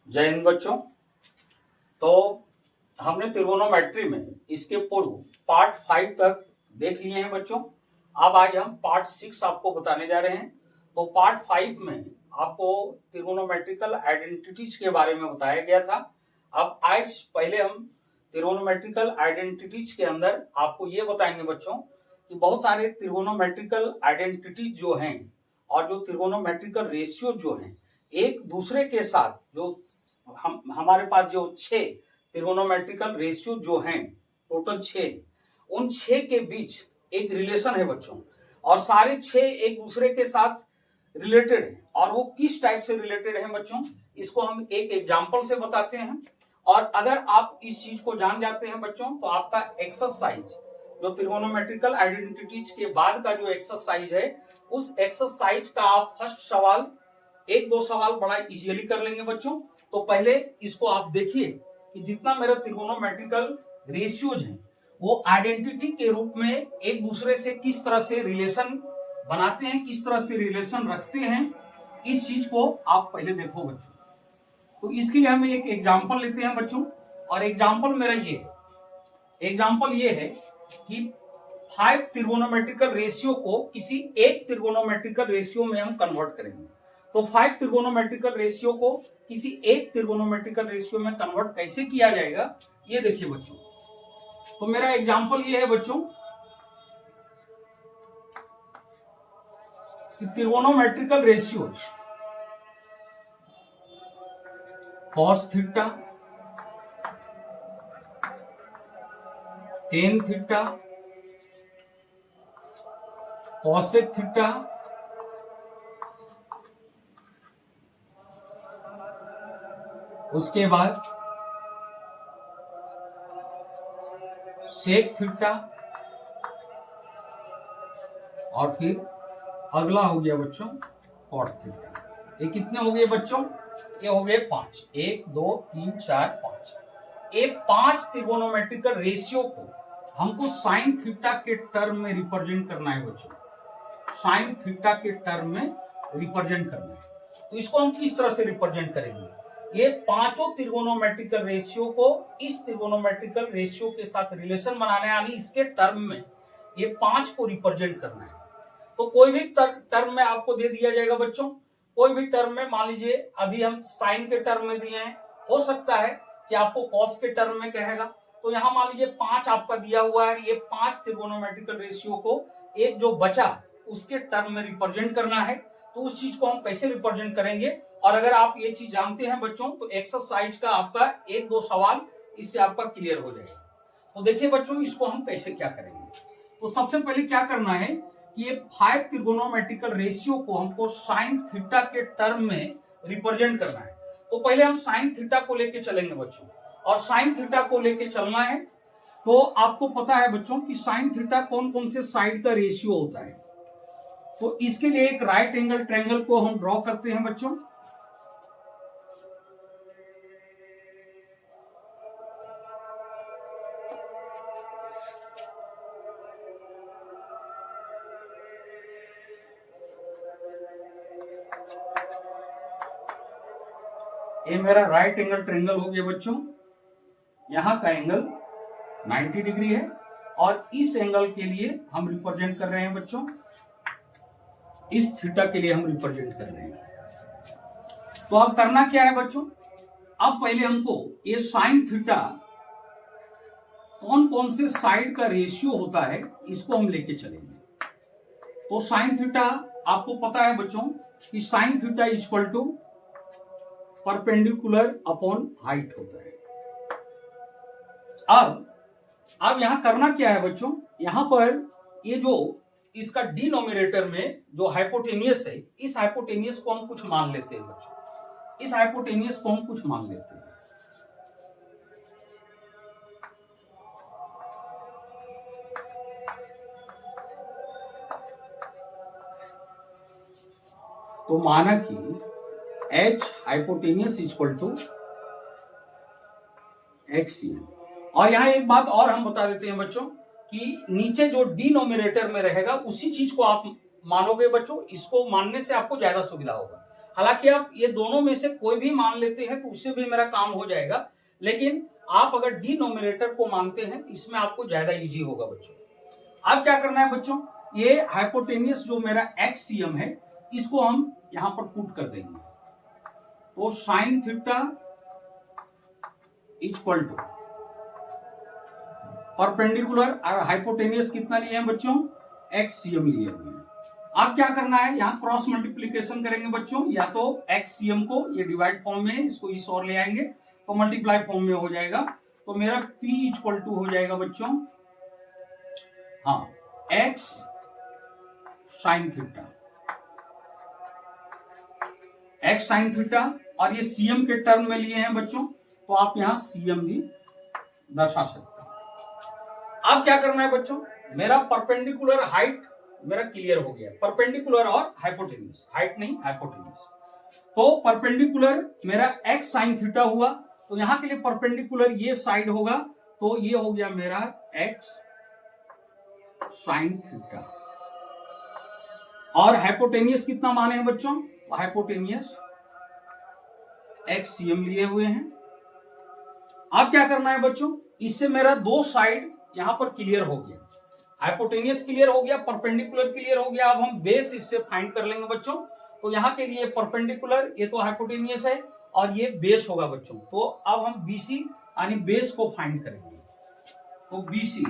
जय हिंद बच्चों। तो हमने त्रिगोनोमेट्री में इसके पूर्व पार्ट 5 तक देख लिए हैं बच्चों। अब आज हम पार्ट 6 आपको बताने जा रहे हैं। तो पार्ट 5 में आपको त्रिगोनोमेट्रिकल आइडेंटिटीज के बारे में बताया गया था। अब आज पहले हम त्रिगोनोमेट्रिकल आइडेंटिटीज के अंदर आपको ये बताएंगे बच्चों कि बहुत सारे त्रिगोनोमेट्रिकल आइडेंटिटीज जो हैं और जो त्रिगोनोमेट्रिकल रेशियो जो हैं एक दूसरे के साथ जो हमारे पास जो 6 त्रिगोनोमेट्रिकल रेशियो जो हैं टोटल 6, उन 6 के बीच एक रिलेशन है बच्चों। और सारे 6 एक दूसरे के साथ रिलेटेड है। और वो किस टाइप से रिलेटेड है बच्चों, इसको हम एक एग्जांपल से बताते हैं। और अगर आप इस चीज को जान जाते हैं बच्चों तो आपका एक्सरसाइज जो त्रिगोनोमेट्रिकल आइडेंटिटीज के बाद का जो एक्सरसाइज है उस एक्सरसाइज का आप फर्स्ट सवाल एक दो सवाल बड़ा इजीली कर लेंगे बच्चों। तो पहले इसको आप देखिए कि जितना मेरा त्रिगोनोमेट्रिकल रेशियोज हैं वो आइडेंटिटी के रूप में एक दूसरे से किस तरह से रिलेशन बनाते हैं, किस तरह से रिलेशन रखते हैं, इस चीज को आप पहले देखो बच्चों। तो इसके लिए हम एक एग्जांपल लेते हैं बच्चों। और एग्जांपल मेरा ये है कि 5 त्रिगोनोमेट्रिकल रेशियो को किसी एक त्रिगोनोमेट्रिकल रेशियो में हम कन्वर्ट करेंगे। तो 5 त्रिगोनोमेट्रिकल रेशियो को किसी एक त्रिगोनोमेट्रिकल रेशियो में कन्वर्ट कैसे किया जाएगा ये देखिए बच्चों। तो मेरा एग्जांपल ये है बच्चों कि trigonometrical ratios cos theta, tan theta, cosec theta, उसके बाद sec थीटा, और फिर अगला हो गया बच्चों cot थीटा। ये कितने हो गए बच्चों? ये हो गए 5। 1 2 3 4 5। ये 5 त्रिगोनोमेट्रिकल रेशियो को हमको साइन थीटा के टर्म में रिप्रेजेंट करना है बच्चों। साइन थीटा के टर्म में रिप्रेजेंट करना है। तो इसको हम किस तरह से रिप्रेजेंट करेंगे? ये पांचों त्रिगोनोमेट्रिकल रेशियो को इस त्रिगोनोमेट्रिकल रेशियो के साथ रिलेशन बनाना है, यानी इसके टर्म में ये 5 को रिप्रेजेंट करना है। तो कोई भी टर्म में आपको दे दिया जाएगा बच्चों। कोई भी टर्म में मान लीजिए अभी हम साइन के टर्म में दिए हैं, हो सकता है कि आपको कॉस के टर्म में कहेगा। तो यहां मान लीजिए 5 आपका दिया हुआ है। ये 5 त्रिगोनोमेट्रिकल रेशियो को एक जो बचा उसके टर्म में रिप्रेजेंट करना है। तो उस चीज को हम कैसे रिप्रेजेंट करेंगे? और अगर आप ये चीज जानते हैं बच्चों तो एक्सरसाइज का आपका एक दो सवाल इससे आपका क्लियर हो जाएगा। तो देखिए बच्चों इसको हम कैसे क्या करेंगे। तो सबसे पहले क्या करना है कि ये 5 त्रिगोनोमेट्रिकल रेशियो को हमको साइन थीटा के टर्म में रिप्रेजेंट करना है। तो पहले हम साइन थीटा को लेके चलेंगे बच्चों। और साइन थीटा को लेके चलना है तो आपको पता है बच्चों कि साइन थीटा कौन कौन से साइड का रेशियो होता है। तो इसके लिए एक राइट एंगल ट्रायंगल को हम ड्रॉ करते हैं बच्चों। ये मेरा राइट एंगल ट्रायंगल हो गया बच्चों। यहां का एंगल 90 डिग्री है और इस एंगल के लिए हम रिप्रेजेंट कर रहे हैं बच्चों, इस थीटा के लिए हम रिप्रेजेंट कर रहे हैं। तो अब करना क्या है बच्चों? अब पहले हमको ये साइन थीटा कौन कौन से साइड का रेशियो होता है इसको हम लेके चलेंगे। तो साइन थीटा आपको पता है बच्चों कि sine theta equal to perpendicular upon height होता है। अब यहां करना क्या है बच्चों? यहां पर ये जो इसका डिनोमिनेटर में जो हाइपोटेनियस है, इस हाइपोटेनियस को हम कुछ मान लेते हैं बच्चों। इस हाइपोटेनियस को हम कुछ मान लेते हैं। तो माना कि H hypotenuse equal to HCM। और यहां एक बात और हम बता देते हैं बच्चों कि नीचे जो डिनोमिनेटर में रहेगा उसी चीज को आप मानोगे बच्चों। इसको मानने से आपको ज्यादा सुविधा होगा। हालांकि आप ये दोनों में से कोई भी मान लेते हैं तो उससे भी मेरा काम हो जाएगा, लेकिन आप अगर डिनोमिनेटर को मानते हैं तो इसमें आपको ज्यादा इजी होगा बच्चों। अब क्या करना है बच्चों, ये हाइपोटेनियस जो मेरा एक्सियम है इसको हम यहां पर पुट कर देंगे। तो sine theta equal to perpendicular और हाइपोटेनियस कितना लिए हैं बच्चों, एक्सियम लिए हुए हैं। अब क्या करना है, यहां क्रॉस मल्टीप्लीकेशन करेंगे बच्चों, या तो एक्सियम को ये डिवाइड फॉर्म में है इसको इस और ले आएंगे तो मल्टीप्लाई फॉर्म में हो जाएगा। तो मेरा P इक्वल टू हो जाएगा बच्चों, हाँ, x sine theta, x sine theta, और ये सीएम के टर्म में लिए हैं बच्चों तो आप यहां सीएम भी दर्शा सकते हैं। अब क्या करना है बच्चों, मेरा परपेंडिकुलर हाइट मेरा क्लियर हो गया, परपेंडिकुलर और हाइपोटेन्यूस, हाइट नहीं हाइपोटेन्यूस। तो परपेंडिकुलर मेरा एक्स साइन थीटा हुआ, तो यहां के लिए परपेंडिकुलर ये साइड होगा तो ये हो गया मेरा एक्स साइन थीटा। और हाइपोटेनियस कितना माने हैं बच्चों, हाइपोटेनियस एक्सियम लिए हुए हैं। अब क्या करना है बच्चों, इससे मेरा दो साइड यहां पर क्लियर हो गया, हाइपोटेनियस क्लियर हो गया, परपेंडिकुलर क्लियर हो गया। अब हम बेस इससे फाइंड कर लेंगे बच्चों। तो यहां के लिए परपेंडिकुलर, ये तो हाइपोटेनियस है और ये बेस होगा बच्चों। तो अब हम बीसी यानी बेस को फाइंड करेंगे। तो बीसी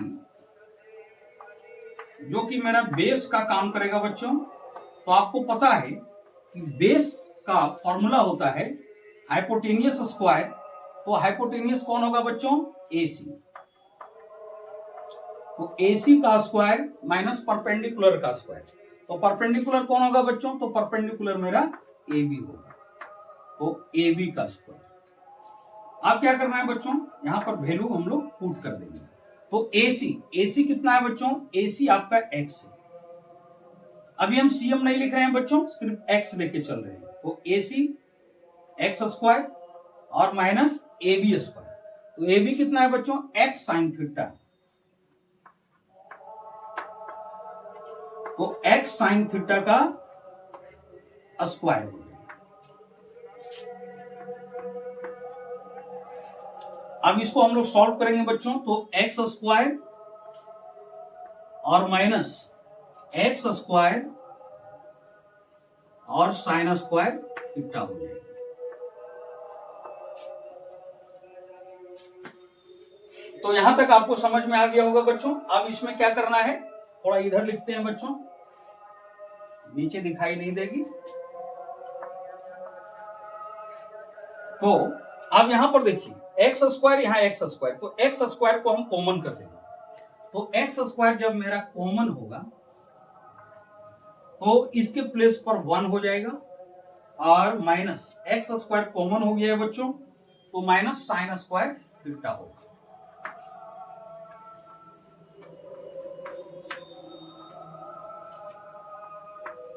जो कि मेरा बेस का काम करेगा बच्चों, तो आपको पता है कि बेस का फॉर्मूला होता है हाइपोटेनियस स्क्वायर। तो हाइपोटेनियस कौन होगा बच्चों, एसी। तो एसी का स्क्वायर माइनस परपेंडिकुलर का स्क्वायर। तो परपेंडिकुलर कौन होगा बच्चों, तो परपेंडिकुलर मेरा एबी होगा, तो एबी का स्क्वायर। अब क्या करना है बच्चों, यहां पर वैल्यू हम लोग पुट कर देंगे। तो एसी कितना है बच्चों, एसी आपका एक्स है। अभी हम सीएम नहीं लिख रहे हैं बच्चों, सिर्फ एक्स लेके चल रहे हैं। तो एसी एक्स स्क्वायर और माइनस एबी स्क्वायर। तो एबी कितना है बच्चों, एक्स साइन थीटा। तो एक्स साइन थीटा का स्क्वायर हो जाएगा। अब इसको हम लोग सॉल्व करेंगे बच्चों। तो एक्स स्क्वायर और माइनस एक्स स्क्वायर और साइन स्क्वायर थीटा हो जाएगा। तो यहां तक आपको समझ में आ गया होगा बच्चों। अब इसमें क्या करना है, थोड़ा इधर लिखते हैं बच्चों, नीचे दिखाई नहीं देगी। तो अब यहां पर देखिए एक्स स्क्वायर, यहां एक्स स्क्वायर, तो एक्स स्क्वायर को हम कॉमन कर देंगे। तो एक्स स्क्वायर जब मेरा कॉमन होगा तो इसके प्लेस पर 1 हो जाएगा, और माइनस एक्स स्क्वायर कॉमन हो गया है बच्चों, तो माइनस साइन स्क्वायर थीटा होगा।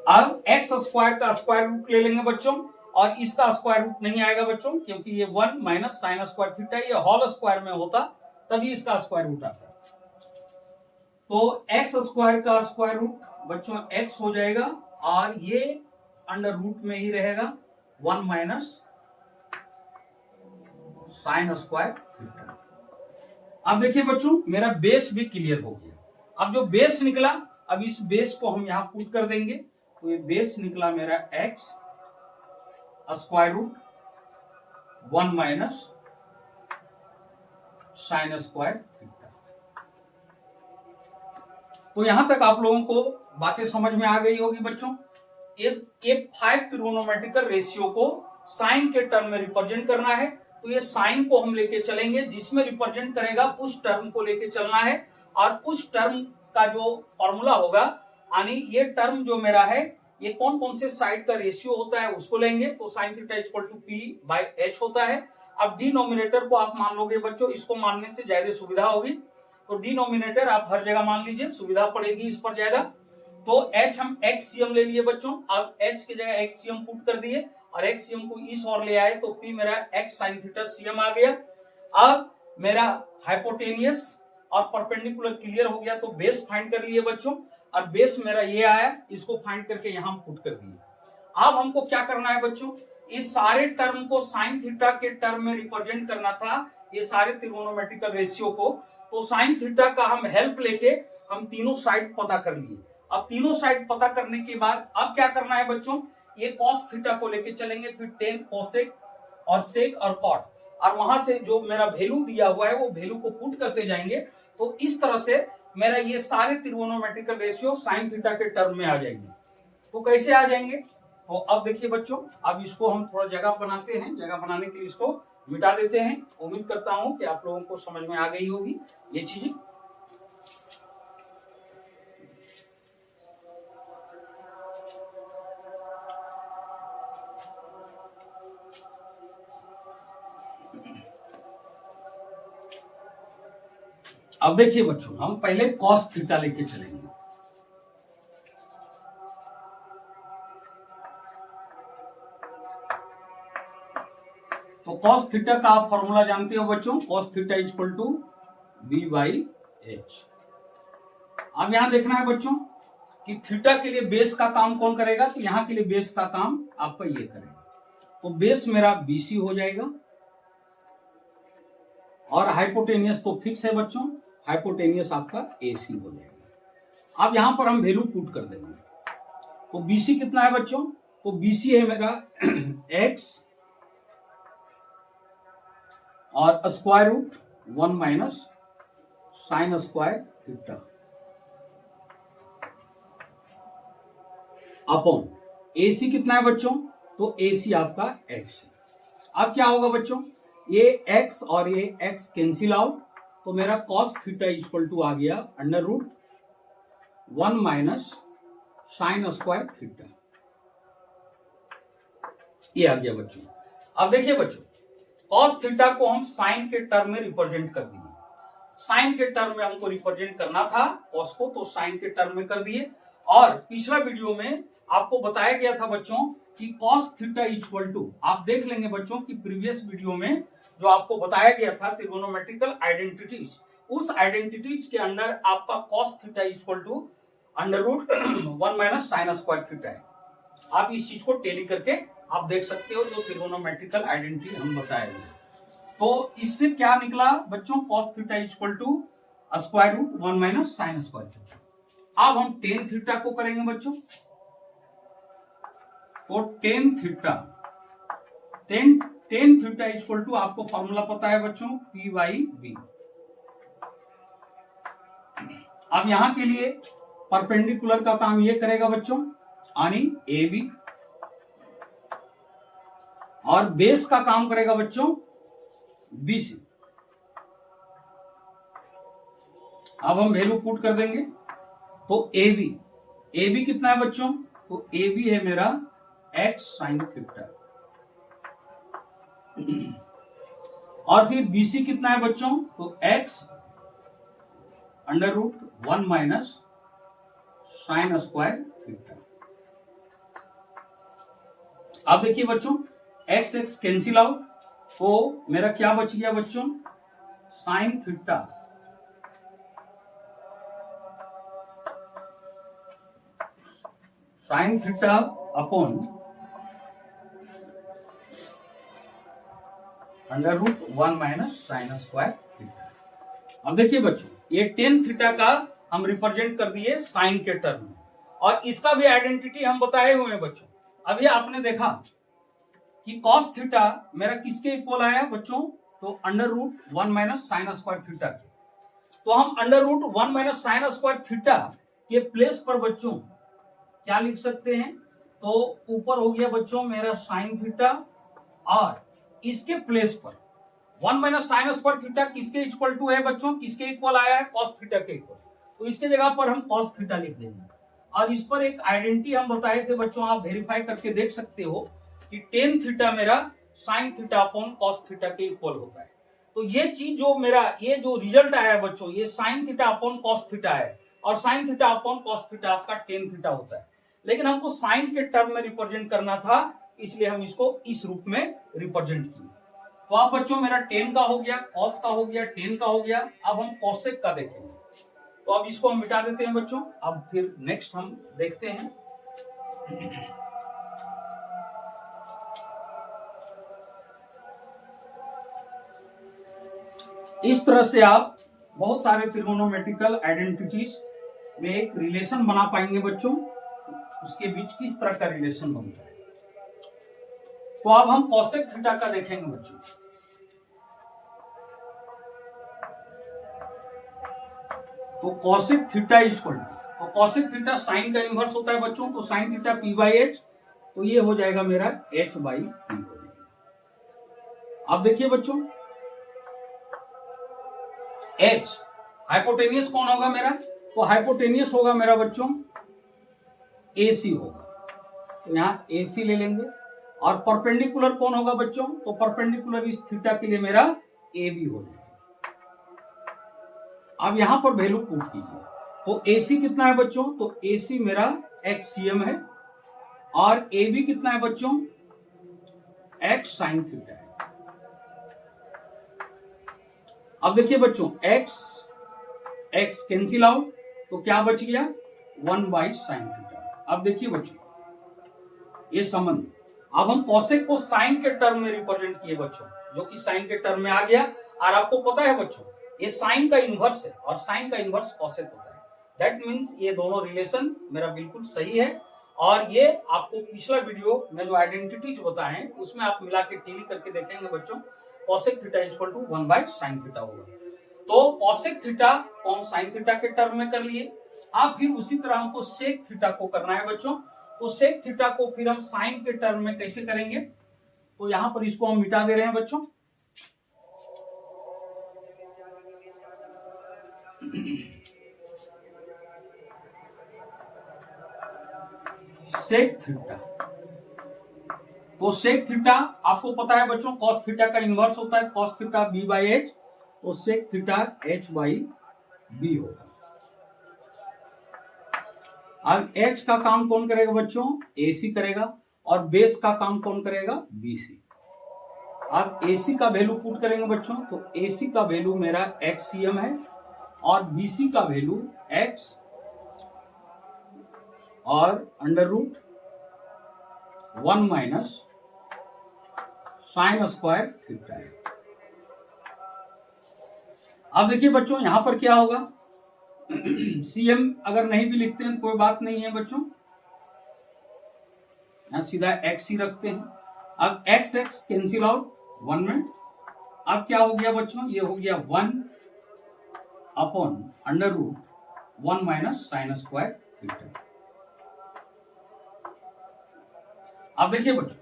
अब एक्स स्क्वायर का स्क्वायर रूट ले लेंगे बच्चों, और इसका स्क्वायर रूट नहीं आएगा बच्चों, क्योंकि ये 1 माइनस साइन स्क्वायर थीटा, ये होल स्क्वायर में होता तभी इसका स्क्वायर रूट आता। तो एक्स स्क्वायर का स्क्वायर रूट बच्चों एक्स हो जाएगा, और ये अंडर रूट में ही रहेगा 1 माइनस साइन स्क्वायर थीटा। अब देखिए बच्चों मेरा बेस भी क्लियर हो गया। अब जो बेस निकला, अब इस बेस को हम यहां पुट कर देंगे। तो ये बेस निकला मेरा x square root 1 minus sine square theta. तो यहां तक आप लोगों को बातें समझ में आ गई होगी बच्चों। ये 5 त्रिगोनोमेट्रिकल रेशियो को साइन के टर्म में रिप्रेजेंट करना है। तो ये साइन को हम लेके चलेंगे, जिसमें रिप्रेजेंट करेगा उस टर्म को लेके चलना है, और उस टर्म का जो फॉर्मूला होगा, यानी ये टर्म जो मेरा है ये कौन कौन से साइड का रेशियो होता है उसको लेंगे। तो sine theta equal to P by H होता है। अब डिनोमिनेटर को आप मान लोगे बच्चों, इसको मानने से ज्यादा सुविधा होगी। तो डिनोमिनेटर आप हर जगह मान लीजिए, सुविधा पड़ेगी इस पर ज्यादा। तो h हम एक्सियम ले लिए बच्चों। अब h की जगह एक्सियम पुट कर दिए और एक्सियम को इस और ले आए, तो p मेरा x साइन थीटा सीएम आ गया। अब मेरा हाइपोटेनियस और परपेंडिकुलर क्लियर हो गया, तो बेस फाइंड कर लिए बच्चों, और बेस मेरा ये आया, इसको फाइंड करके यहां पुट कर दिए। अब हमको क्या करना है बच्चों, इस सारे टर्म को साइन थीटा के टर्म में रिप्रेजेंट करना था, ये सारे त्रिगोनोमेट्रिकल रेशियो को। तो साइन थीटा का हम हेल्प लेके हम तीनों साइड पता कर लिए। अब तीनों साइड पता करने के बाद अब क्या करना है बच्चों, ये कॉस थीटा को लेके चलेंगे, फिर टेन कोसेक और सेक और कॉट, और वहां से जो मेरा वैल्यू दिया हुआ है वो वैल्यू को पुट करते जाएंगे। तो इस तरह से मेरा ये सारे त्रिगोनोमेट्रिकल रेशियो साइन थीटा के टर्म में आ जाएंगे। तो कैसे आ जाएंगे, तो अब देखिए बच्चों, अब इसको हम थोड़ा जगह बनाते हैं, जगह बनाने के लिए इसको मिटा देते हैं। उम्मीद करता हूं कि आप लोगों को समझ में आ गई होगी ये चीजें। अब देखिए बच्चों, हम पहले कॉस थीटा लेके चलेंगे। तो कॉस थीटा का आप फॉर्मूला जानते हो बच्चों, cos theta equal to B by H. अब यहां देखना है बच्चों कि थीटा के लिए बेस का काम कौन करेगा, तो यहां के लिए बेस का काम आपका ये करेगा। तो बेस मेरा बीसी हो जाएगा, और हाइपोटेनियस तो फिक्स है बच्चों, हाइपोटेनियस आपका एसी हो जाएगा। अब यहां पर हम वैल्यू पुट कर देंगे। तो बीसी कितना है बच्चों, तो बीसी है मेरा एक्स और square root 1 minus sine square theta upon AC कितना है बच्चों, तो एसी आपका एक्स है। अब क्या होगा बच्चों, ये एक्स और ये एक्स कैंसिल आउट, तो मेरा कॉस थीटा इक्वल टू आ गया under root 1 minus sine square theta, ये आ गया बच्चों। अब देखिए बच्चों, कॉस थीटा को हम साइन के टर्म में रिप्रेजेंट कर दिए। साइन के टर्म में हमको रिप्रेजेंट करना था कॉस को, तो साइन के टर्म में कर दिए। और पिछला वीडियो में आपको बताया गया था बच्चों कि कॉस थीटा इक्वल टू, आप देख लेंगे बच्चों कि प्रीवियस वीडियो में जो आपको बताया गया था त्रिगोनोमेट्रिकल आइडेंटिटीज, उस आइडेंटिटीज के अंदर आपका cos theta equal to under root 1 minus sine square theta है। आप इस चीज को टेली करके आप देख सकते हो, जो त्रिगोनोमेट्रिकल आइडेंटिटी हम बताए हुए। तो इससे क्या निकला बच्चों, cos theta equal to square root 1 minus sine square theta. अब हम टेन थीटा को करेंगे बच्चों, तो टेन थीटा इक्वल टू आपको फॉर्मूला पता है बच्चों, पी बाई बी। अब यहां के लिए परपेंडिकुलर का काम ये करेगा बच्चों, यानी ए बी, और बेस का काम करेगा बच्चों बी सी। अब हम वैल्यू पुट कर देंगे। तो ए बी कितना है बच्चों, तो ए बी है मेरा एक्स साइन थीटा, और फिर बीसी कितना है बच्चों, तो x under root 1 minus sine square theta. अब देखिए बच्चों, एक्स एक्स कैंसिल आउट, तो मेरा क्या बच गया बच्चों, sine theta upon under root 1 minus sine square theta. अब देखिए बच्चों, ये टेन थीटा का हम रिप्रेजेंट कर दिए साइन के टर्म में, और इसका भी आइडेंटिटी हम बताए हुए हैं बच्चों। अभी आपने देखा कि कॉस थीटा मेरा किसके इक्वल आया बच्चों, तो under root 1 minus sine square theta के। तो हम under root 1 minus sine square theta के प्लेस पर बच्चों क्या लिख सकते हैं, तो ऊपर हो गया बच्चों मेरा साइन थीटा, और इसके प्लेस पर 1 माइनस साइन स्क्वायर थीटा किसके इक्वल टू है बच्चों, किसके इक्वल आया है, कॉस थीटा के इक्वल। तो इसके जगह पर हम कॉस थीटा लिख देंगे। और इस पर एक आइडेंटिटी हम बताए थे बच्चों, आप वेरीफाई करके देख सकते हो कि टेन थीटा मेरा sign theta upon cos theta के इक्वल होता है। तो ये चीज जो मेरा ये जो रिजल्ट आया है बच्चों, ये sign theta upon cos theta है, और sign theta upon cos theta आपका टेन थीटा होता है। लेकिन हमको साइन के टर्म में रिप्रेजेंट करना था, इसलिए हम इसको इस रूप में रिप्रेजेंट किए। तो अब बच्चों मेरा टेन का हो गया, कॉस का हो गया, टेन का हो गया। अब हम कॉसेक का देखेंगे, तो अब इसको हम मिटा देते हैं बच्चों। अब फिर नेक्स्ट हम देखते हैं। इस तरह से आप बहुत सारे ट्रिगोनोमेट्रिकल आइडेंटिटीज में एक रिलेशन बना पाएंगे बच्चों। उसके बीच किस तरह का रिलेशन बनता है। तो अब हम कॉसेक थीटा का देखेंगे बच्चों। तो कॉसेक थीटा इक्वल टू, तो कॉसेक थीटा साइन का इनवर्स होता है बच्चों। तो sine theta P by H, तो ये हो जाएगा मेरा एच बाई पी हो जाएगा। अब देखिए बच्चों, एच हाइपोटेनियस कौन होगा मेरा, तो हाइपोटेनियस होगा मेरा बच्चों एसी होगा। तो यहां एसी ले लेंगे। और परपेंडिकुलर कौन होगा बच्चों, तो परपेंडिकुलर इस थीटा के लिए मेरा ए बी हो जाएगा। अब यहां पर वैल्यू पुट कीजिए। तो एसी कितना है बच्चों, तो एसी मेरा एक्ससीएम है। और ए बी कितना है बच्चों, एक्स साइन थीटा है। अब देखिए बच्चों, एक्स एक्स कैंसिल आउट, तो क्या बच गया 1 बाई साइन थीटा। अब देखिए बच्चों, ये संबंध अब हम कॉसेक को साइन के टर्म में रिप्रेजेंट किए बच्चों, जो कि साइन के टर्म में आ गया। और आपको पता है बच्चों, ये साइन का इनवर्स है और साइन का इनवर्स कॉसेक होता है। दैट मीन्स ये दोनों रिलेशन मेरा बिल्कुल सही है। और ये आपको पिछला वीडियो में जो आइडेंटिटीज बताए हैं उसमें आप मिला के टेली करके देखेंगे बच्चों। Cosec theta equal to 1 by sine theta होगा। तो कॉसेक थीटा को हम साइन थीटा के टर्म में कर लिए। अब फिर उसी तरह हमको सेक थीटा को करना है बच्चों। तो सेक थीटा को फिर हम साइन के टर्म में कैसे करेंगे, तो यहां पर इसको हम मिटा दे रहे हैं बच्चों। सेक थीटा, तो सेक थीटा आपको पता है बच्चों, कॉस थीटा का इनवर्स होता है cos theta B by H. तो sec theta H by B होगा। अब एच का काम कौन करेगा बच्चों, एसी करेगा। और बेस का काम कौन करेगा, बीसी। अब एसी का वैल्यू पुट करेंगे बच्चों, तो एसी का वैल्यू मेरा एक्ससीएम है। और बीसी का वैल्यू एक्स और under root 1 minus sine square theta है। अब देखिए बच्चों, यहां पर क्या होगा, सीएम अगर नहीं भी लिखते हैं कोई बात नहीं है बच्चों, यहां सीधा एक्स ही रखते हैं। अब एक्स एक्स कैंसिल आउट 1 में। अब क्या हो गया बच्चों, ये हो गया 1 upon under root 1 minus sine square theta. अब देखिए बच्चों,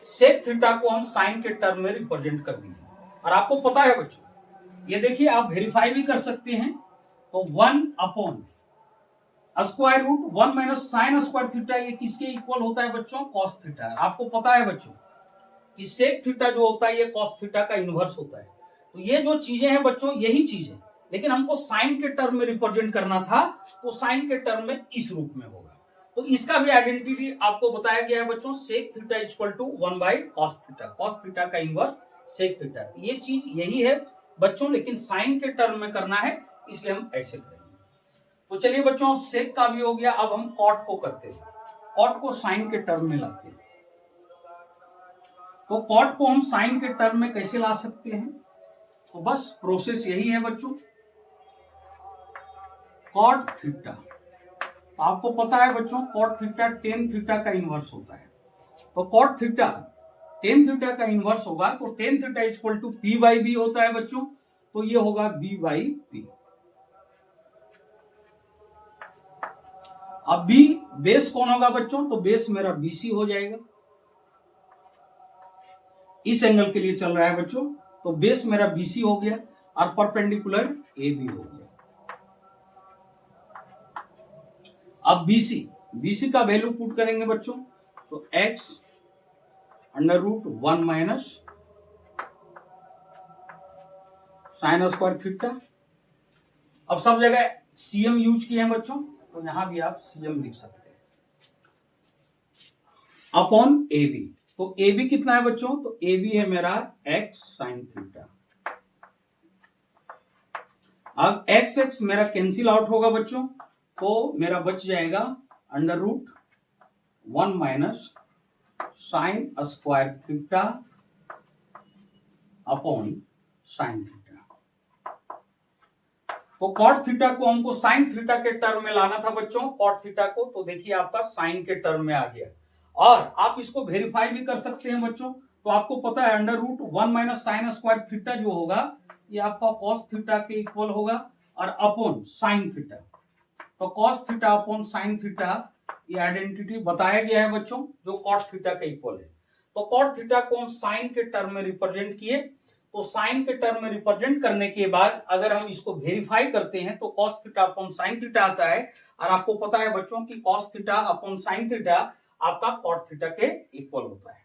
सेक थीटा को हम साइन के टर्म में रिप्रेजेंट कर दिए। और आपको पता है बच्चों, ये देखिए आप वेरीफाई भी कर सकते हैं। तो 1 upon square root 1 minus sine square theta, ये किसके इक्वल होता है बच्चों, कॉस थीटा। आपको पता है बच्चों कि सेक थीटा जो होता है ये कॉस थीटा का इनवर्स होता है। तो ये जो चीजें हैं बच्चों यही चीज है, लेकिन हमको साइन के टर्म में रिप्रेजेंट करना था। तो साइन के टर्म में इस रूप में होगा। तो इसका भी आइडेंटिटी आपको बताया गया है बच्चों, sec theta equal to 1 by cos theta. Cos theta का इनवर्स सेक थीटा, ये चीज यही है बच्चों, लेकिन साइन के टर्म में करना है, इसलिए हम ऐसे करेंगे। तो चलिए बच्चों, अब सेक का भी हो गया। अब हम कॉट को करते हैं, कॉट को साइन के टर्म में लाते हैं। तो कॉट को हम साइन के टर्म में कैसे ला सकते हैं, तो बस प्रोसेस यही है बच्चों। कॉट थीटा, तो आपको पता है बच्चों, कॉट थीटा टेन थीटा का इनवर्स होता है। तो कॉट थीटा टेन थीटा का इनवर्स होगा, तो tan theta equal to P by B होता है बच्चों। तो ये होगा बी बाई पी। अब बी बेस कौन होगा बच्चों, तो बेस मेरा बीसी हो जाएगा। इस एंगल के लिए चल रहा है बच्चों, तो बेस मेरा बीसी हो गया और परपेंडिकुलर ए बी हो गया। अब बीसी का वैल्यू पुट करेंगे बच्चों, तो x under root 1 minus sine square theta. अब सब जगह सीएम यूज किए हैं बच्चों, तो यहां भी आप सीएम लिख सकते हैं अपॉन ए बी। तो ए बी कितना है बच्चों, तो ए बी है मेरा एक्स साइन थीटा। अब एक्स एक्स मेरा कैंसिल आउट होगा बच्चों, तो मेरा बच जाएगा under root 1 minus sine square theta upon sine theta. तो कॉट थीटा को हमको साइन थीटा के टर्म में लाना था बच्चों, कॉट थीटा को, तो देखिए आपका साइन के टर्म में आ गया। और आप इसको वेरीफाई भी कर सकते हैं बच्चों, तो आपको पता है under root 1 minus sine square theta जो होगा ये आपका कॉस थीटा के इक्वल होगा और अपॉन साइन थीटा। तो cos theta upon sine theta ये आइडेंटिटी बताया गया है बच्चों, जो कॉस थीटा के इक्वल है। तो कॉट थीटा को हम साइन के टर्म में रिप्रेजेंट किए, तो साइन के टर्म में रिप्रेजेंट करने के बाद अगर हम इसको वेरीफाई करते हैं तो cos theta upon sine theta आता है। और आपको पता है बच्चों कि cos theta upon sine theta आपका कॉट थीटा के इक्वल होता है।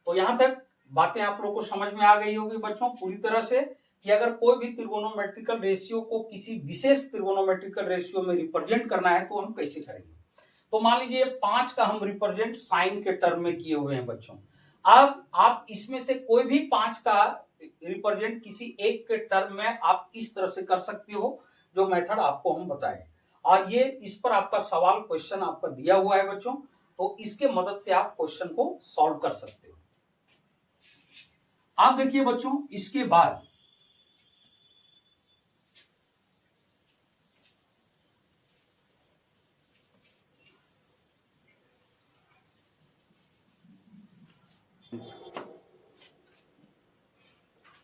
तो यहां तक बातें आप लोगों को समझ में आ गई होगी बच्चों पूरी तरह से, कि अगर कोई भी त्रिगोनोमेट्रिकल रेशियो को किसी विशेष त्रिगोनोमेट्रिकल रेशियो में रिप्रेजेंट करना है तो हम कैसे करेंगे। तो मान लीजिए 5 का हम रिप्रेजेंट साइन के टर्म में किए हुए हैं बच्चों। अब आप इसमें से कोई भी 5 का रिप्रेजेंट किसी एक के टर्म में आप इस तरह से कर सकते हो, जो मेथड आपको हम बताएं। और ये इस पर आपका सवाल क्वेश्चन आपका दिया हुआ है बच्चों, तो इसके मदद से आप क्वेश्चन को सॉल्व कर सकते हो। आप देखिए बच्चों, इसके बाद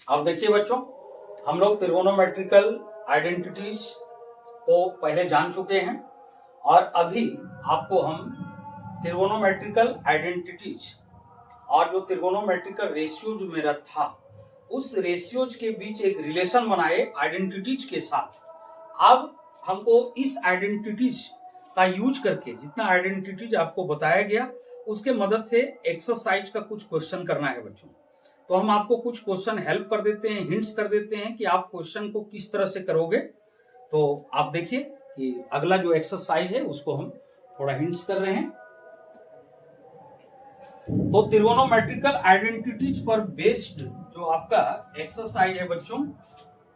अब देखिए बच्चों, हम लोग त्रिगोनोमेट्रिकल आइडेंटिटीज को पहले जान चुके हैं और अभी आपको हम त्रिगोनोमेट्रिकल आइडेंटिटीज और जो त्रिगोनोमेट्रिकल रेशियो जो मेरा था उस रेशियोज के बीच एक रिलेशन बनाए आइडेंटिटीज के साथ। अब हमको इस आइडेंटिटीज का यूज करके जितना आइडेंटिटीज आपको बताया गया उसके मदद से एक्सरसाइज का कुछ क्वेश्चन करना है बच्चों। तो हम आपको कुछ क्वेश्चन हेल्प कर देते हैं, हिंट्स कर देते हैं कि आप क्वेश्चन को किस तरह से करोगे। तो आप देखिए कि अगला जो एक्सरसाइज है उसको हम थोड़ा हिंट्स कर रहे हैं। तो त्रिगोनोमेट्रिकल आइडेंटिटीज पर बेस्ड जो आपका एक्सरसाइज है बच्चों,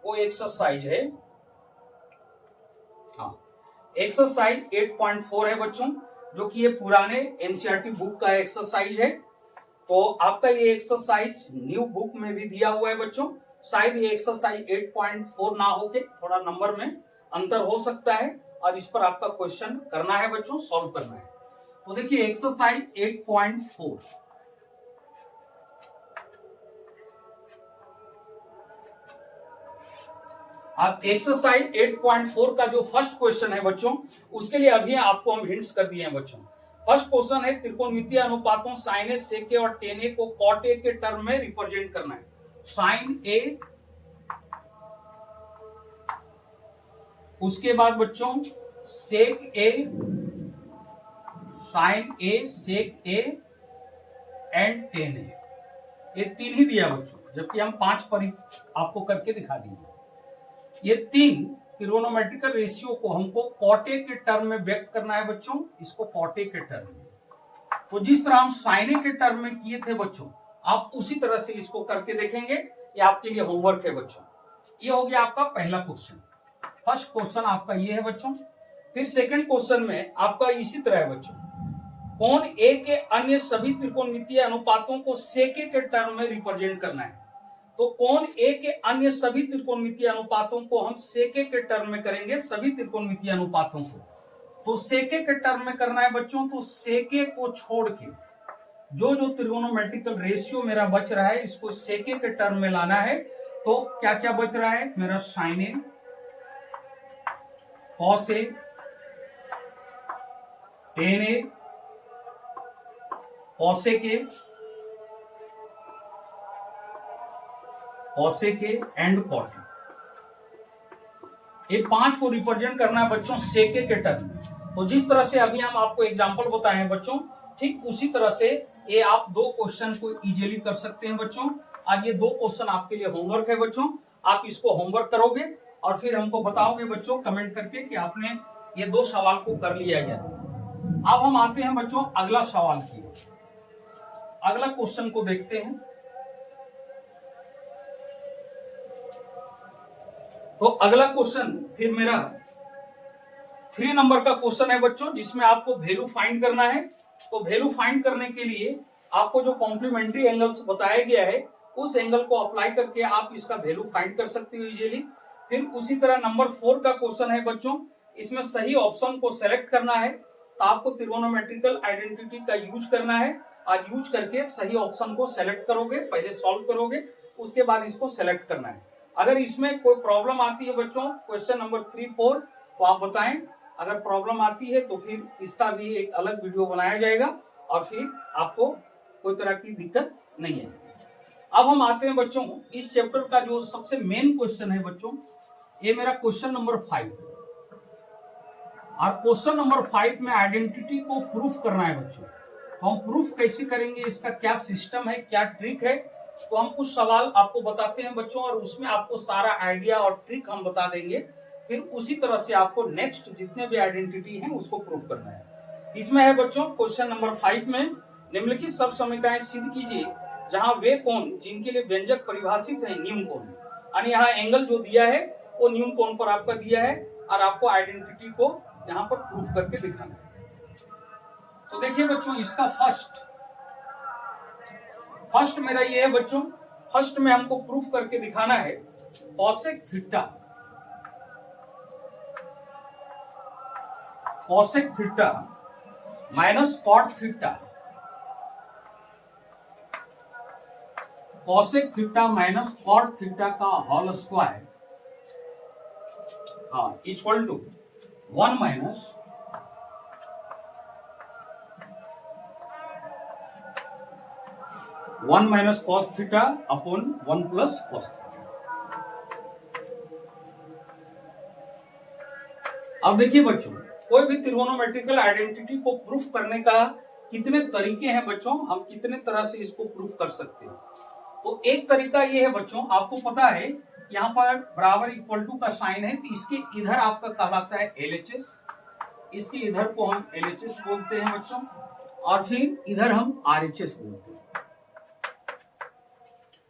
वो एक्सरसाइज है एक्सरसाइज 8.4 है बच्चों, जो कि ये पुराने एनसीईआरटी बुक का एक्सरसाइज है। तो आपका ये एक्सरसाइज न्यू बुक में भी दिया हुआ है बच्चों। शायद ये एक्सरसाइज 8.4 ना होके थोड़ा नंबर में अंतर हो सकता है, और इस पर आपका क्वेश्चन करना है बच्चों, सॉल्व करना है। तो देखिए एक्सरसाइज 8.4, अब एक्सरसाइज 8.4 का जो फर्स्ट क्वेश्चन है बच्चों, उसके लिए अभी आपको हम हिंट्स कर दिए हैं बच्चों। फर्स्ट क्वेश्चन है त्रिकोणमितीय अनुपातों साइन ए, सेक ए और टेन ए को कॉट ए के टर्म में रिप्रेजेंट करना है। साइन ए, उसके बाद बच्चों sec A, sine A, sec A and tan A, ये 3 ही दिया बच्चों, जबकि हम 5 पर आपको करके दिखा दिए। ये 3 त्रिगोनोमेट्रिकल रेशियो को हमको कॉट ए के टर्म में व्यक्त करना है बच्चों, इसको कॉट ए के टर्म में। तो जिस तरह हम साइन ए के टर्म में किए थे बच्चों, आप उसी तरह से इसको करके देखेंगे। ये आपके लिए होमवर्क है बच्चों। ये हो गया आपका पहला क्वेश्चन। फर्स्ट क्वेश्चन आपका ये है बच्चों। फिर सेकंड क्वेश्चन में आपका इसी तरह है बच्चों, कोण ए के अन्य सभी त्रिकोणमितीय अनुपातों को सेक ए के टर्म में रिप्रेजेंट करना है। तो कोण ए के अन्य सभी त्रिकोणमितीय अनुपातों को हम सेक ए के टर्म में करेंगे, सभी त्रिकोणमितीय अनुपातों को। तो सेक ए के टर्म में करना है बच्चों, तो सेक ए को छोड़ के जो जो त्रिकोणोमेट्रिकल रेशियो मेरा बच रहा है इसको सेक ए के टर्म में लाना है। तो क्या क्या बच रहा है मेरा, sine A, cos A, tan A, cosec A, cosec A and cot A. ये 5 को रिप्रेजेंट करना है बच्चों सेक ए के टर्म में। तो जिस तरह से अभी हम आपको एग्जांपल बताए हैं बच्चों, ठीक उसी तरह से ये आप 2 क्वेश्चन को इजीली कर सकते हैं बच्चों। आज ये 2 क्वेश्चन आपके लिए होमवर्क है बच्चों। आप इसको होमवर्क करोगे और फिर हमको बताओगे बच्चों कमेंट करके कि आपने ये 2 सवाल को कर लिया या नहीं। अब हम आते हैं बच्चों अगला सवाल की, अगला क्वेश्चन को देखते हैं। तो अगला क्वेश्चन फिर मेरा 3 नंबर का क्वेश्चन है बच्चों, जिसमें आपको वैल्यू फाइंड करना है। तो वैल्यू फाइंड करने के लिए आपको जो कॉम्प्लीमेंट्री एंगल्स बताया गया है उस एंगल को अप्लाई करके आप इसका वैल्यू फाइंड कर सकते हो इजीली। फिर उसी तरह नंबर 4 का क्वेश्चन है बच्चों, इसमें सही ऑप्शन को सेलेक्ट करना है। तो आपको त्रिगोनोमेट्रिकल आइडेंटिटी का यूज करना है और यूज करके सही ऑप्शन को सेलेक्ट करोगे, पहले सॉल्व करोगे, उसके बाद इसको सेलेक्ट करना है। अगर इसमें कोई प्रॉब्लम आती है बच्चों क्वेश्चन नंबर 3, 4 तो आप बताएं। अगर प्रॉब्लम आती है तो फिर इसका भी एक अलग वीडियो बनाया जाएगा और फिर आपको कोई तरह की दिक्कत नहीं है। अब हम आते हैं बच्चों इस चैप्टर का जो सबसे मेन क्वेश्चन है बच्चों, ये मेरा क्वेश्चन नंबर 5 और क्वेश्चन नंबर 5 में आइडेंटिटी को प्रूफ करना है बच्चों। तो हम प्रूफ कैसे करेंगे, इसका क्या सिस्टम है, क्या ट्रिक है, तो हम कुछ सवाल आपको बताते हैं बच्चों और उसमें आपको सारा आइडिया और ट्रिक हम बता देंगे। फिर उसी तरह से आपको नेक्स्ट जितने भी आइडेंटिटी हैं उसको प्रूफ करना है। इसमें है बच्चों क्वेश्चन नंबर 5 में निम्नलिखित सब समीकरण सिद्ध कीजिए जहां वे कोण जिनके लिए व्यंजक परिभाषित है न्यून कोण, यानी यहाँ एंगल जो दिया है वो न्यून कोण पर आपका दिया है और आपको आइडेंटिटी को यहाँ पर प्रूफ करके दिखाना है। तो देखिए बच्चों इसका फर्स्ट मेरा ये है बच्चों, फर्स्ट में हमको प्रूफ करके दिखाना है cosec theta minus cot theta, cosec theta minus cot theta का whole square equal to 1 minus cos theta upon 1 plus cos theta. अब देखिए बच्चों कोई भी त्रिगोनोमेट्रिकल आइडेंटिटी को प्रूफ करने का कितने तरीके हैं बच्चों, हम कितने तरह से इसको प्रूफ कर सकते हैं। तो एक तरीका ये है बच्चों, आपको पता है यहाँ पर बराबर इक्वल टू का साइन है तो इसके इधर आपका कहलाता है LHS, इसके इधर को हम LHS बोलते हैं बच्चों और फिर इधर हम RHS बोलते हैं।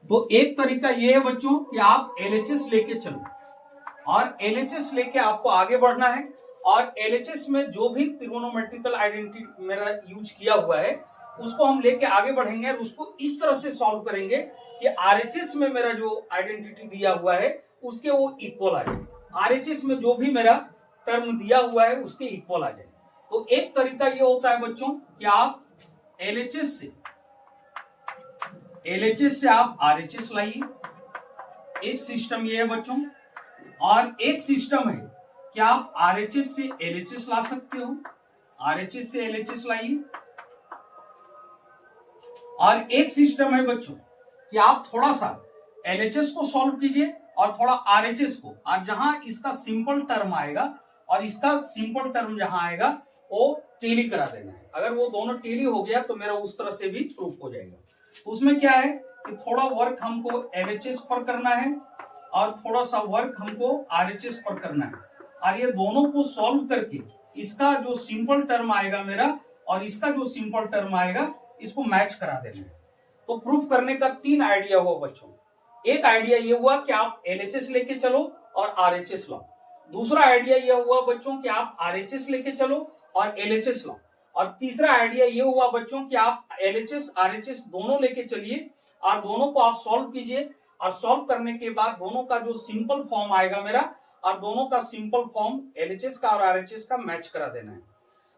तो एक तरीका ये है बच्चों कि आप LHS लेके चलो और LHS लेके आपको आगे बढ़ना है और LHS में जो भी त्रिगोनोमेट्रिकल आइडेंटिटी मेरा यूज किया हुआ है उसको हम लेके आगे बढ़ेंगे और उसको इस तरह से सॉल्व करेंगे कि RHS में मेरा जो आइडेंटिटी दिया हुआ है उसके वो इक्वल आ जाए, RHS में जो भी मेरा टर्म दिया हुआ है उसके इक्वल आ जाए। तो एक तरीका ये होता है बच्चों कि आप LHS से आप RHS लाइए, एक सिस्टम ये है बच्चों, और एक सिस्टम है कि आप RHS से LHS ला सकते हो, RHS से LHS लाइए, और एक सिस्टम है बच्चों कि आप थोड़ा सा LHS को सॉल्व कीजिए और थोड़ा RHS को, और जहां इसका सिंपल टर्म आएगा और इसका सिंपल टर्म जहां आएगा वो टेली करा देना है। अगर वो दोनों टेली हो गया तो मेरा उस तरह से भी प्रूफ हो जाएगा। तो उसमें क्या है कि थोड़ा वर्क हमको LHS पर करना है और थोड़ा सा वर्क हमको RHS पर करना है, और ये दोनों को सॉल्व करके इसका जो सिंपल टर्म आएगा मेरा और इसका जो सिंपल टर्म आएगा इसको मैच करा देना है। तो प्रूफ करने का 3 आइडिया हुआ बच्चों। एक आइडिया ये हुआ कि आप LHS लेके चलो और RHS लाओ, दूसरा आइडिया ये हुआ बच्चों कि आप RHS लेके चलो और LHS लाओ, और तीसरा आइडिया ये हुआ बच्चों कि आप LHS RHS दोनों लेके चलिए और दोनों को आप सॉल्व कीजिए, और सॉल्व करने के बाद दोनों का जो सिंपल फॉर्म आएगा मेरा और दोनों का सिंपल फॉर्म LHS का और RHS का मैच करा देना है।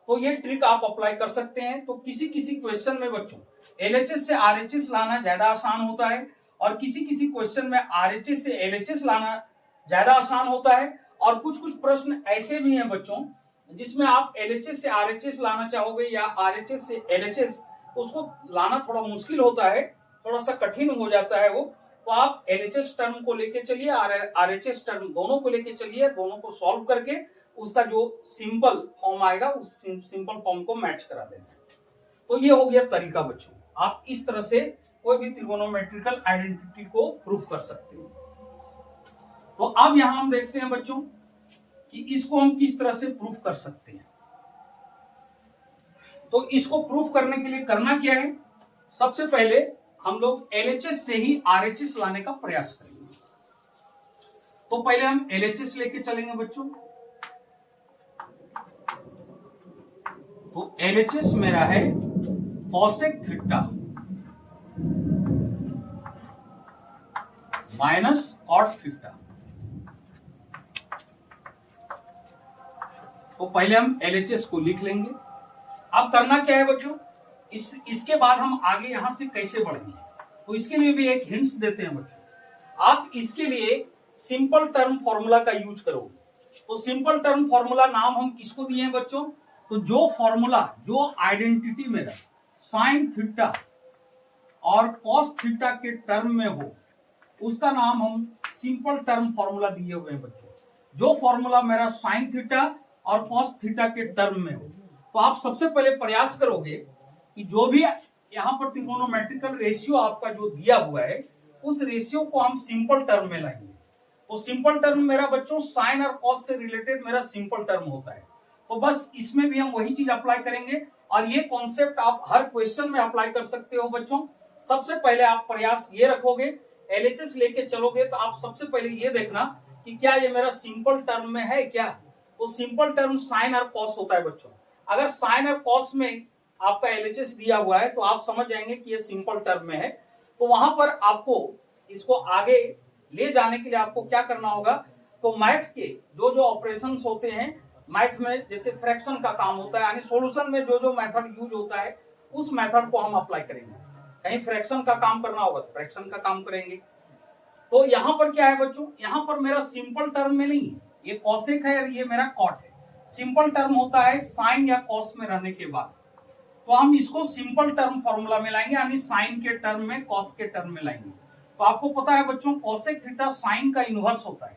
तो ये ट्रिक आप अप्लाई कर सकते हैं। तो किसी किसी क्वेश्चन में बच्चों LHS से RHS लाना ज्यादा आसान होता है और किसी किसी क्वेश्चन में RHS से LHS लाना ज्यादा आसान होता है, और कुछ कुछ प्रश्न ऐसे भी हैं बच्चों जिसमें आप LHS से RHS लाना चाहोगे या RHS से LHS, उसको लाना थोड़ा मुश्किल होता है, थोड़ा सा कठिन हो जाता है वो। तो आप LHS टर्म को लेके चलिए और RHS टर्म दोनों को लेके चलिए, दोनों को सॉल्व करके उसका जो सिंपल फॉर्म आएगा उस सिंपल फॉर्म को मैच करा देना है। तो ये हो गया तरीका बच्चों, आप इस तरह से कोई भी त्रिगोनोमेट्रिकल आइडेंटिटी को प्रूफ कर सकते हैं। तो अब यहां हम देखते हैं बच्चों कि इसको हम किस तरह से प्रूफ कर सकते हैं। तो इसको प्रूफ करने के लिए करना क्या है, सबसे पहले हम लोग LHS से ही RHS लाने का प्रयास करेंगे। तो पहले हम LHS लेके चलेंगे बच्चों। तो LHS मेरा है cosec theta minus cot theta, तो पहले हम LHS को लिख लेंगे। अब करना क्या है बच्चों, इसके बाद हम आगे यहां से कैसे बढ़ेंगे, तो इसके लिए भी एक हिंट्स देते हैं बच्चों। आप इसके लिए सिंपल टर्म फॉर्मूला का यूज करोगे। तो सिंपल टर्म फॉर्मूला नाम हम किसको दिए हैं बच्चों, तो जो फॉर्मूला, जो आइडेंटिटी मेरा साइन थीटा और कॉस थीटा के टर्म में हो, उसका नाम हम सिंपल टर्म फॉर्मूला दिए हुए हैं बच्चों। जो फॉर्मूला मेरा साइन थीटा और कॉस थीटा के टर्म में हो, तो आप सबसे पहले प्रयास करोगे कि जो भी यहाँ पर ट्रिगोनोमेट्रिकल रेशियो आपका जो दिया हुआ है, उस रेशियो को हम सिंपल टर्म में लाएंगे। तो सिंपल टर्म मेरा बच्चों साइन और कॉस से रिलेटेड मेरा सिंपल टर्म होता है। तो बस इसमें भी हम वही चीज अप्लाई करेंगे, और ये कॉन्सेप्ट आप हर क्वेश्चन में अप्लाई कर सकते हो बच्चों। सबसे पहले आप प्रयास ये रखोगे, LHS लेके चलोगे तो आप सबसे पहले ये देखना कि क्या ये मेरा सिंपल टर्म में है क्या। तो सिंपल टर्म साइन और कॉस होता है बच्चों। अगर साइन और कॉस में आपका LHS दिया हुआ है तो आप समझ जाएंगे कि ये सिंपल टर्म में है। तो वहां पर आपको इसको आगे ले जाने के लिए आपको क्या करना होगा, तो मैथ के जो जो ऑपरेशंस होते हैं, मैथ में जैसे फ्रैक्शन का काम होता है, यानी सॉल्यूशन में जो जो मेथड यूज होता है, उस मेथड को हम अप्लाई करेंगे। कहीं फ्रैक्शन का काम करना होगा तो फ्रैक्शन का काम करेंगे। तो यहाँ पर क्या है बच्चों, यहाँ पर मेरा सिंपल टर्म में नहीं है, ये कॉसेक है और ये मेरा कॉट है। सिंपल टर्म होता है साइन या कॉस में रहने के बाद। तो हम इसको सिंपल टर्म फॉर्मूला में लाएंगे, यानी साइन के टर्म में कॉस के टर्म में लाएंगे। तो आपको पता है बच्चों कोसेक थीटा साइन का इनवर्स होता है,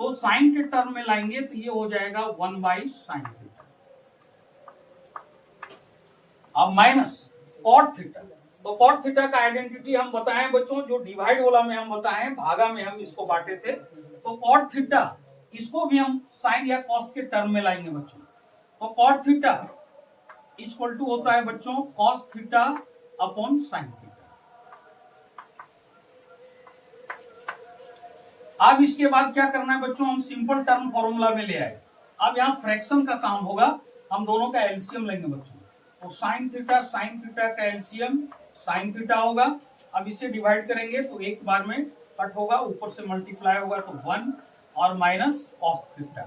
तो साइन के टर्म में लाएंगे तो ये हो जाएगा 1/sin थीटा। अब माइनस कॉट थीटा, तो कॉट थीटा का आइडेंटिटी हम बताएं बच्चों, जो डिवाइड वाला में हम बताएं, भागा में हम इसको बांटे थे। तो कॉट थीटा इसको भी हम साइन या कॉस के टर्म में लाएंगे बच्चों। तो कॉट थीटा इक्वल टू होता है बच्चों cos theta upon sine theta. अब इसके बाद क्या करना है बच्चों, हम सिंपल टर्म फॉर्मूला में ले आए। अब यहाँ फ्रैक्शन का काम होगा, हम दोनों का एलसीएम लेंगे बच्चों। तो साइन थीटा का एलसीएम साइन थीटा होगा। अब इसे डिवाइड करेंगे तो एक बार में कट होगा, ऊपर से मल्टीप्लाई होगा तो 1 और माइनस कॉस थीटा।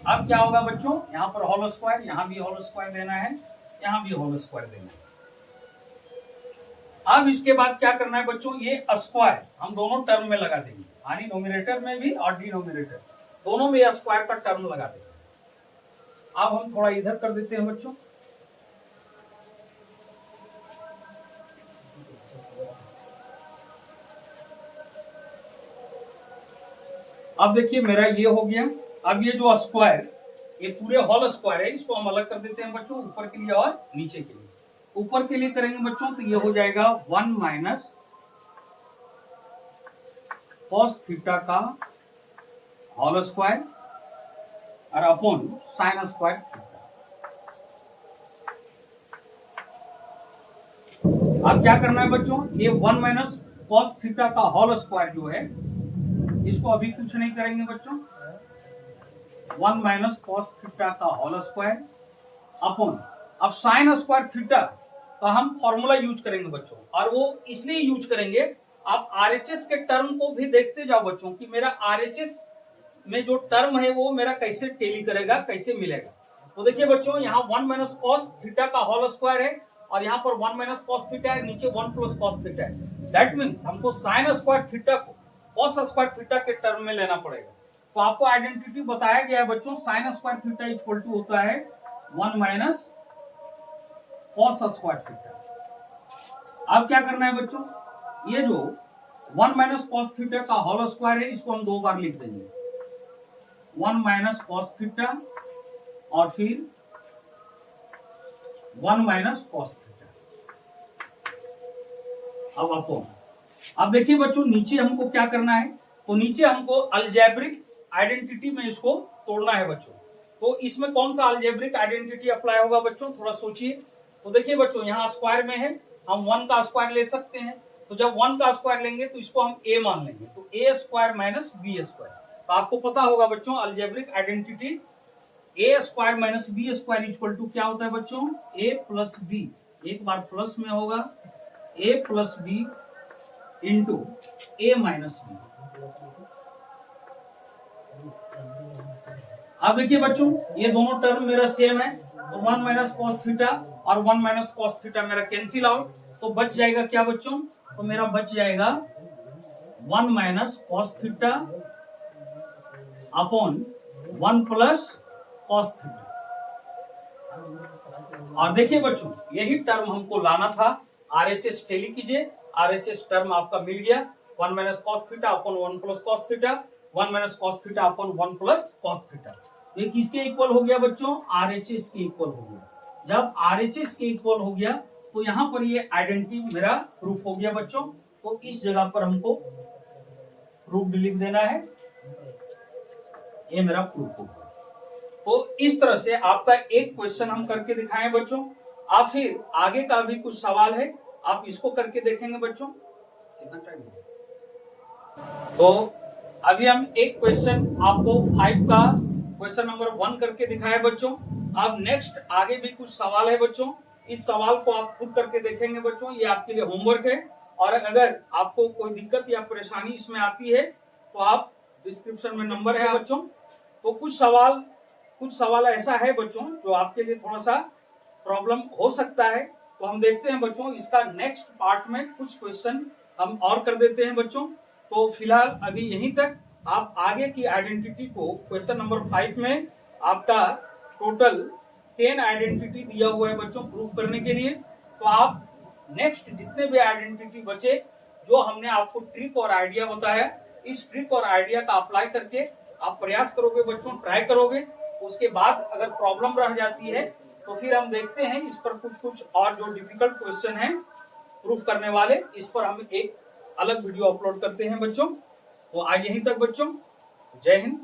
अब क्या होगा बच्चों, यहाँ पर होल स्क्वायर, यहाँ भी होल स्क्वायर देना है, यहाँ भी होल स्क्वायर देना है। अब इसके बाद क्या करना है बच्चों, ये स्क्वायर हम दोनों टर्म में लगा देंगे, यानी नोमिनेटर में भी और डिनोमिनेटर दोनों में स्क्वायर का टर्म लगा देंगे। अब हम थोड़ा इधर कर देते हैं बच्चों। अब देखिए मेरा ये हो गया। अब ये जो स्क्वायर, ये पूरे होल स्क्वायर है, इसको हम अलग कर देते हैं बच्चों, ऊपर के लिए और नीचे के लिए। ऊपर के लिए करेंगे बच्चों तो ये हो जाएगा 1 माइनस कॉस थीटा का होल स्क्वायर और अपॉन साइन स्क्वायर थीटा। अब क्या करना है बच्चों, ये 1 माइनस कॉस थीटा का होल स्क्वायर जो है, इसको अभी कुछ नहीं करेंगे बच्चों, 1 माइनस कॉस थीटा का होल स्क्वायर अपॉन, अब साइन स्क्वायर थीटा का हम फॉर्मूला यूज करेंगे बच्चों, और वो इसलिए यूज करेंगे, आप आरएचएस के टर्म को भी देखते जाओ बच्चों कि मेरा आरएचएस में जो टर्म है वो मेरा कैसे टेली करेगा, कैसे मिलेगा। तो देखिए बच्चों, यहाँ 1 माइनस कॉस थीटा का होल स्क्वायर है और यहाँ पर 1 माइनस कॉस थीटा है, नीचे 1 प्लस कॉस थीटा है। दैट मीन्स हमको साइन स्क्वायर थीटा को कॉस स्क्वायर थीटा के टर्म में लेना पड़ेगा। तो आपको आइडेंटिटी बताया गया है बच्चों, sine square theta equal to होता है 1 माइनस कॉस स्क्वायर थीटा। अब क्या करना है बच्चों, ये जो 1 माइनस कॉस थीटा का होल स्क्वायर है, इसको हम दो बार लिख देंगे, 1 माइनस कॉस थीटा और फिर 1 माइनस कॉस थीटा। अब अपॉन, अब देखिए बच्चों नीचे हमको क्या करना है, तो नीचे हमको अलजेब्रिक आइडेंटिटी में इसको तोड़ना है बच्चों। तो इसमें कौन सा अलजेब्रिक आइडेंटिटी अप्लाई होगा बच्चों, थोड़ा सोचिए। तो देखिए बच्चों, यहाँ स्क्वायर में है, हम 1 का स्क्वायर ले सकते हैं। तो जब 1 का स्क्वायर लेंगे तो इसको हम a मान लेंगे, तो a square minus b square. तो आपको पता होगा बच्चों algebraic identity a square minus b square equal to क्या होता है बच्चों, a प्लस b, एक बार प्लस में होगा a plus b into a minus b। अब देखिए बच्चों, ये दोनों टर्म मेरा सेम है, तो 1 माइनस कॉस थीटा और 1 माइनस कॉस थीटा मेरा कैंसिल आउट, तो बच जाएगा क्या बच्चों, तो मेरा बच जाएगा 1 minus cos theta upon 1 plus cos theta. और देखिए बच्चों, यही टर्म हमको लाना था, आरएचएस टेली कीजिए, आरएचएस टर्म आपका मिल गया, 1 minus cos theta upon 1 plus cos theta, 1 minus cos theta upon 1 plus cos theta. ये किसके इक्वल हो गया बच्चों, आरएचएस के इक्वल हो गया। जब आरएचएस के इक्वल हो गया तो यहाँ पर ये आइडेंटिटी मेरा प्रूफ हो गया बच्चों, तो इस जगह पर हमको प्रूफ भी लिख देना है, ये मेरा प्रूफ हो गया। तो इस तरह से आपका एक क्वेश्चन हम करके दिखाएं बच्चों। आप फिर आगे का भी कुछ सवाल है, आप इसको करके देखेंगे बच्चों। कितना टाइम है? तो अभी हम एक क्वेश्चन आपको 5 का क्वेश्चन नंबर 1 करके दिखाए बच्चों। अब नेक्स्ट आगे भी कुछ सवाल है बच्चों, इस सवाल को आप खुद करके देखेंगे बच्चों, ये आपके लिए होमवर्क है। और अगर आपको कोई दिक्कत या परेशानी इसमें आती है तो आप डिस्क्रिप्शन में नंबर है बच्चों। तो कुछ सवाल ऐसा है बच्चों जो आपके लिए थोड़ा सा प्रॉब्लम हो सकता है, तो हम देखते हैं बच्चों, इसका नेक्स्ट पार्ट में कुछ क्वेश्चन हम और कर देते हैं बच्चों। तो फिलहाल अभी यहीं तक, आप आगे की आइडेंटिटी को क्वेश्चन नंबर 5 में आपका टोटल 10 आइडेंटिटी दिया हुआ है बच्चों प्रूफ करने के लिए। तो आप नेक्स्ट जितने भी आइडेंटिटी बचे, जो हमने आपको ट्रिक और आइडिया बताया, इस ट्रिक और आइडिया का अप्लाई करके आप प्रयास करोगे बच्चों, ट्राई करोगे। उसके बाद अगर प्रॉब्लम रह जाती है तो फिर हम देखते हैं इस पर कुछ और जो डिफिकल्ट क्वेश्चन है प्रूफ करने वाले, इस पर हम एक अलग वीडियो अपलोड करते हैं बच्चों। तो आज यहीं तक बच्चों, जय हिंद।